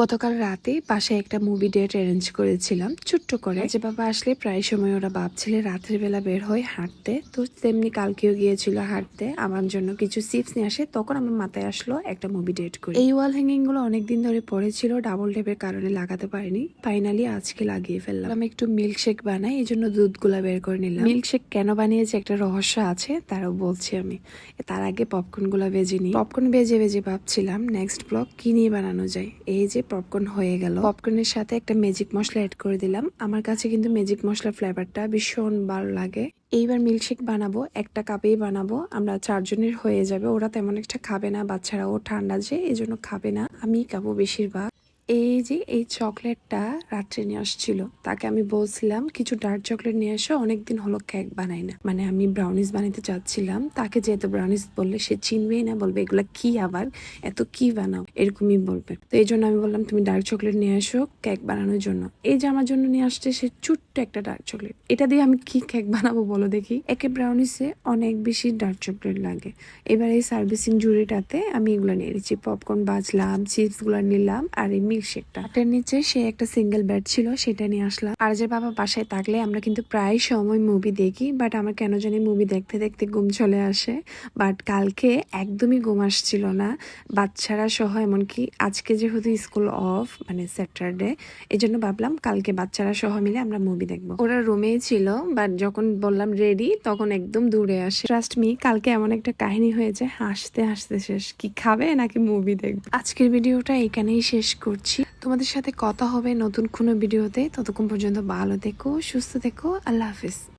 গতকাল রাতে বাসায় একটা মুভি ডেট অ্যারেঞ্জ করেছিলাম ছোট্ট করে। যে বাবা আসলে প্রায় সময় ওরা বাপ ছেলে রাত্রের বেলা বের হয় হাঁটতে, তো তেমনি কালকেও গিয়েছিল হাঁটতে। আমার জন্য কিছু চিপস নিয়ে আসে, তখন আমার মাথায় আসলো একটা মুভি ডেট করি। এই ওয়াল হ্যাঙ্গিং গুলো অনেকদিন ধরে পড়েছিল, ডাবল টেপের কারণে লাগাতে পারিনি, ফাইনালি আজকে লাগিয়ে ফেললাম। আমি একটু মিল্কশেক বানাই, এই জন্য দুধগুলা বের করে নিলাম। মিল্কশেক কেন বানিয়েছি একটা রহস্য আছে, তারও বলছি আমি। তার আগে পপকর্ন গুলা ভেজে নিই। পপকর্ন ভেজে ভেজে ভাবছিলাম নেক্সট ব্লগ কি নিয়ে বানানো যায়। এই যে পপকর্ন হয়ে গেল, পপকর্নের সাথে একটা ম্যাজিক মশলা এড করে দিলাম। আমার কাছে কিন্তু ম্যাজিক মশলার ফ্লেভারটা ভীষণ ভালো লাগে। এইবার মিল্কশেক বানাবো, একটা কাপেই বানাবো, আমরা 4 জনের হয়ে যাবে। ওরা তেমন একটা খাবে না, বাচ্চারাও ঠান্ডা যে এই জন্য খাবে না, আমি খাবো বেশিরভাগ। এই যে এই চকলেটটা রাত্রে নিয়ে আসছিল, তাকে আমি বলছিলাম কিছু ডার্ক চকলেট নিয়ে এসো, অনেকদিন হলো কেক বানাই না, মানে আমি ব্রাউনিস বানাতে চাচ্ছিলাম। তাকে যে এত ব্রাউনিস বললে সে চিনবেই না, বলবে এগুলা কি, আবার এত কি বানাও, এরকমই বলবে। তো এই জন্য আমি বললাম তুমি ডার্ক চকলেট নিয়ে এসো কেক বানানোর জন্য। এই যে আমার জন্য নিয়ে আসছে সে ছোট্ট একটা ডার্ক চকলেট, এটা দিয়ে আমি কি কেক বানাবো বলো দেখি। একে ব্রাউনিসে অনেক বেশি ডার্ক চকলেট লাগে। এবার এই সার্ভিসিং জুড়িটাতে আমি এগুলো নিয়ে নিচ্ছি, পপকর্ন বাজলাম, চিপস গুলো নিলাম, আর এই মিল্কশেকটা। এটার নিচে সে একটা সিঙ্গেল বেড ছিল, সেটা নিয়ে আসলাম। আর যে বাবা বাসায় থাকলে আমরা কিন্তু প্রায় সময় মুভি দেখি, বাট আমার কেন জানি মুভি দেখতে দেখতে ঘুম চলে আসে। বাট কালকে একদমই ঘুম আসছিল না, বাচ্চারা সহ। এমনকি আজকে যেহেতু স্কুল অফ, মানে স্যাটারডে, এই জন্য ভাবলাম কালকে বাচ্চারা সহ মিলে আমরা মুভি দেখবো। ওরা রুমেই ছিল, বাট যখন বললাম রেডি তখন একদম দূরে আসে। ট্রাস্ট মি, কালকে এমন একটা কাহিনী হয়েছে, হাসতে হাসতে শেষ। কি খাবে নাকি মুভি দেখবে। আজকের ভিডিওটা এখানেই শেষ করছি। তোমাদের সাথে কথা হবে নতুন কোনো ভিডিওতে, ততক্ষণ পর্যন্ত ভালো থেকো, সুস্থ থেকো, আল্লাহ হাফিজ।